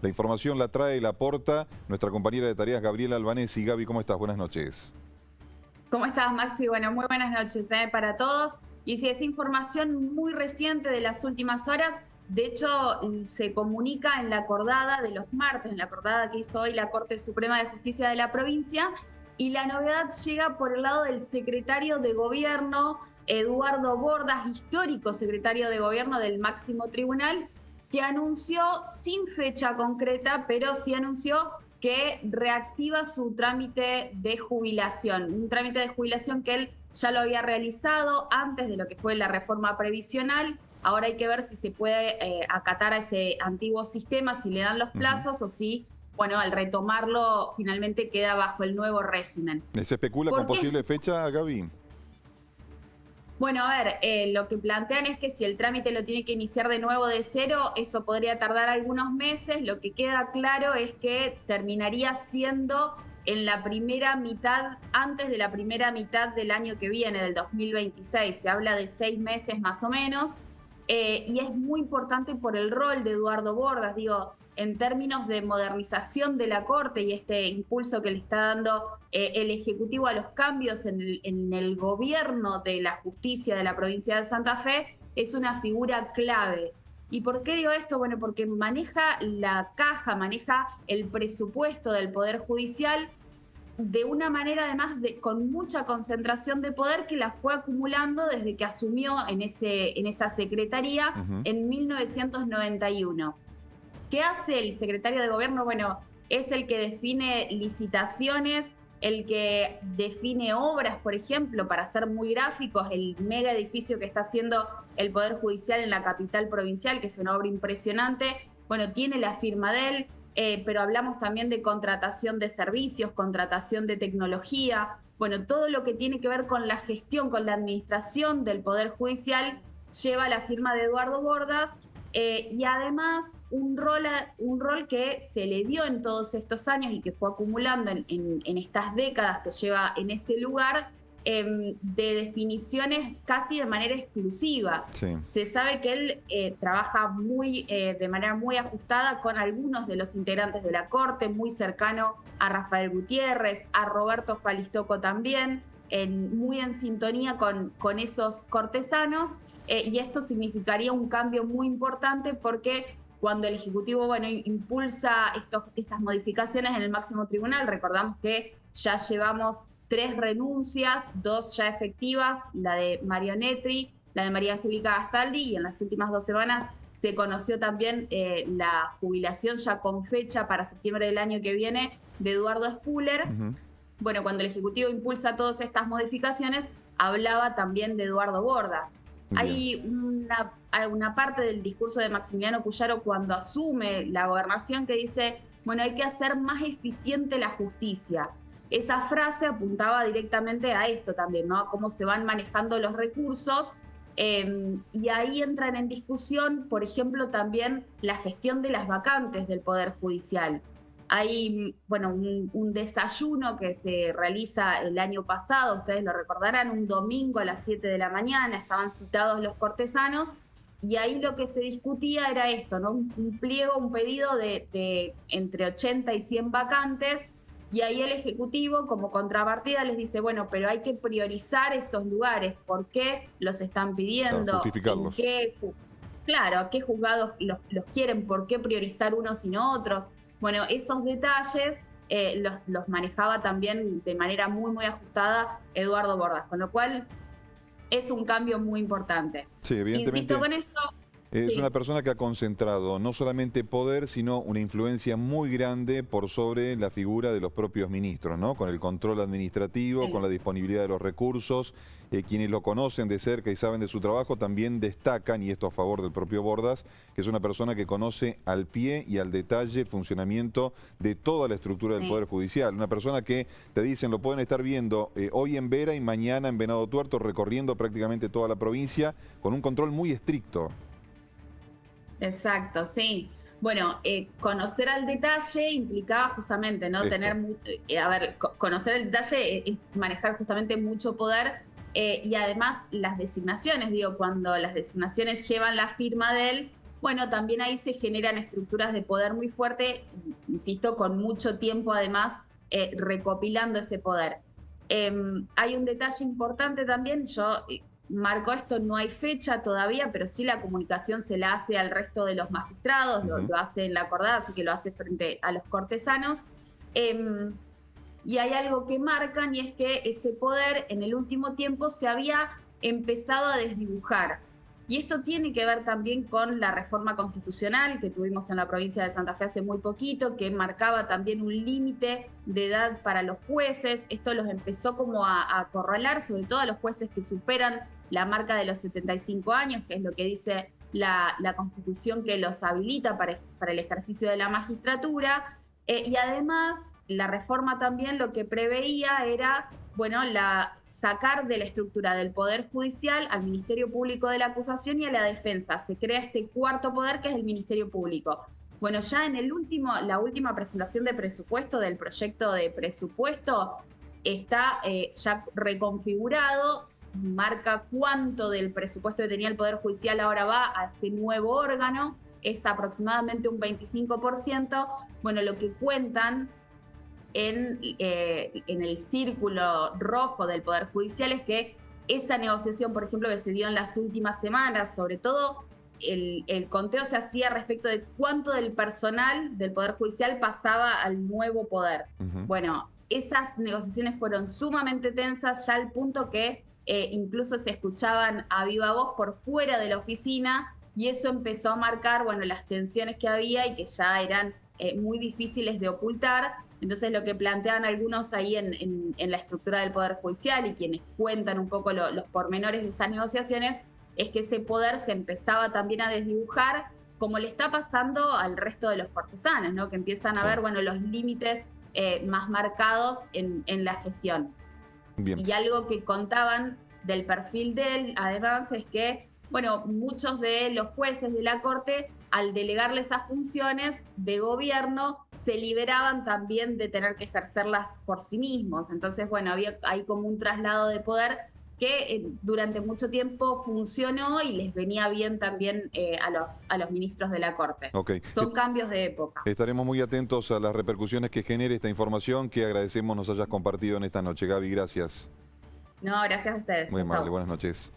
La información la trae y la aporta nuestra compañera de tareas Gabriela Albanesi. Gaby, ¿cómo estás? Buenas noches. ¿Cómo estás, Maxi? Bueno, muy buenas noches para todos. Y si es información muy reciente de las últimas horas, de hecho se comunica en la acordada de los martes, en la acordada que hizo hoy la Corte Suprema de Justicia de la provincia, y la novedad llega por el lado del secretario de Gobierno, Eduardo Bordas, histórico secretario de Gobierno del máximo tribunal, que anunció, sin fecha concreta, pero sí anunció que reactiva su trámite de jubilación, un trámite de jubilación que él ya lo había realizado antes de lo que fue la reforma previsional. Ahora hay que ver si se puede acatar a ese antiguo sistema, si le dan los plazos o si, bueno, al retomarlo finalmente queda bajo el nuevo régimen. ¿Se especula con ¿Por qué? posible fecha, Gaby? Bueno, a ver, lo que plantean es que si el trámite lo tiene que iniciar de nuevo de cero, eso podría tardar algunos meses. Lo que queda claro es que terminaría siendo en la primera mitad, antes de la primera mitad del año que viene, del 2026. Se habla de 6 meses más o menos. Y es muy importante por el rol de Eduardo Bordas, digo, en términos de modernización de la Corte y este impulso que le está dando el Ejecutivo a los cambios en el gobierno de la justicia de la provincia de Santa Fe, es una figura clave. ¿Y por qué digo esto? Bueno, porque maneja la caja, maneja el presupuesto del Poder Judicial de una manera además con mucha concentración de poder que la fue acumulando desde que asumió en esa secretaría en 1991. ¿Qué hace el secretario de Gobierno? Bueno, es el que define licitaciones, el que define obras, por ejemplo, para ser muy gráficos, el mega edificio que está haciendo el Poder Judicial en la capital provincial, que es una obra impresionante. Bueno, tiene la firma de él. Pero hablamos también de contratación de servicios, contratación de tecnología, bueno, todo lo que tiene que ver con la gestión, con la administración del Poder Judicial, lleva la firma de Eduardo Bordas, y además un rol que se le dio en todos estos años y que fue acumulando en estas décadas que lleva en ese lugar, de definiciones casi de manera exclusiva. Sí. Se sabe que él trabaja de manera muy ajustada con algunos de los integrantes de la Corte, muy cercano a Rafael Gutiérrez, a Roberto Falistoco también, muy en sintonía con esos cortesanos, y esto significaría un cambio muy importante porque cuando el Ejecutivo, bueno, impulsa estas modificaciones en el máximo tribunal, recordamos que ya llevamos 3 renuncias, 2 ya efectivas, la de Mario Netri, la de María Angélica Gastaldi, y en las últimas 2 semanas se conoció también la jubilación ya con fecha para septiembre del año que viene de Eduardo Spuller. Bueno, cuando el Ejecutivo impulsa todas estas modificaciones, hablaba también de Eduardo Bordas. Hay una parte del discurso de Maximiliano Puyaro cuando asume la gobernación que dice, bueno, hay que hacer más eficiente la justicia. Esa frase apuntaba directamente a esto también, ¿no? A cómo se van manejando los recursos, y ahí entran en discusión, por ejemplo, también la gestión de las vacantes del Poder Judicial. Hay, bueno, un desayuno que se realiza el año pasado, ustedes lo recordarán, un domingo a las 7 de la mañana, estaban citados los cortesanos, y ahí lo que se discutía era esto, ¿no? Un pliego, un pedido de entre 80 y 100 vacantes, y ahí el Ejecutivo, como contrapartida, les dice, bueno, pero hay que priorizar esos lugares. ¿Por qué los están pidiendo? Claro, justificarlos. Claro, ¿qué juzgados los quieren? ¿Por qué priorizar unos y no otros? Bueno, esos detalles los manejaba también de manera muy, muy ajustada Eduardo Bordas, con lo cual es un cambio muy importante. Sí, evidentemente. Insisto con esto. Es Sí. una persona que ha concentrado no solamente poder, sino una influencia muy grande por sobre la figura de los propios ministros, ¿no? Con el control administrativo, Sí. con la disponibilidad de los recursos. Quienes lo conocen de cerca y saben de su trabajo también destacan, y esto a favor del propio Bordas, que es una persona que conoce al pie y al detalle el funcionamiento de toda la estructura del Poder Judicial. Una persona que, te dicen, lo pueden estar viendo hoy en Vera y mañana en Venado Tuerto, recorriendo prácticamente toda la provincia, con un control muy estricto. Exacto, sí. Bueno, conocer al detalle implicaba justamente, ¿no? Conocer el detalle es manejar justamente mucho poder, y además las designaciones, digo, cuando las designaciones llevan la firma de él, bueno, también ahí se generan estructuras de poder muy fuerte, insisto, con mucho tiempo además recopilando ese poder. Hay un detalle importante también, yo marco esto, no hay fecha todavía, pero sí la comunicación se la hace al resto de los magistrados, lo hace en la acordada, así que lo hace frente a los cortesanos. Y hay algo que marcan y es que ese poder en el último tiempo se había empezado a desdibujar. Y esto tiene que ver también con la reforma constitucional que tuvimos en la provincia de Santa Fe hace muy poquito, que marcaba también un límite de edad para los jueces. Esto los empezó como a acorralar, sobre todo a los jueces que superan la marca de los 75 años, que es lo que dice la Constitución que los habilita para el ejercicio de la magistratura. Y además, la reforma también lo que preveía era, bueno, sacar de la estructura del Poder Judicial al Ministerio Público de la Acusación y a la Defensa. Se crea este cuarto poder que es el Ministerio Público. Bueno, ya en la última presentación de presupuesto, del proyecto de presupuesto, está ya reconfigurado, marca cuánto del presupuesto que tenía el Poder Judicial ahora va a este nuevo órgano, es aproximadamente un 25%. Bueno, lo que cuentan en el círculo rojo del Poder Judicial es que esa negociación, por ejemplo, que se dio en las últimas semanas, sobre todo el conteo se hacía respecto de cuánto del personal del Poder Judicial pasaba al nuevo poder. Bueno, esas negociaciones fueron sumamente tensas, ya al punto que incluso se escuchaban a viva voz por fuera de la oficina, y eso empezó a marcar, bueno, las tensiones que había y que ya eran muy difíciles de ocultar. Entonces lo que plantean algunos ahí en la estructura del Poder Judicial y quienes cuentan un poco los pormenores de estas negociaciones es que ese poder se empezaba también a desdibujar, como le está pasando al resto de los cortesanos, ¿no? Que empiezan a ver, bueno, los límites más marcados en la gestión. Bien. Y algo que contaban del perfil de él, además, es que, bueno, muchos de los jueces de la Corte, al delegarle esas funciones de gobierno, se liberaban también de tener que ejercerlas por sí mismos. Entonces, bueno, hay como un traslado de poder que durante mucho tiempo funcionó y les venía bien también a los ministros de la Corte. Okay. Son cambios de época. Estaremos muy atentos a las repercusiones que genere esta información que agradecemos nos hayas compartido en esta noche. Gaby, gracias. No, gracias a ustedes. Muy amable, buenas noches.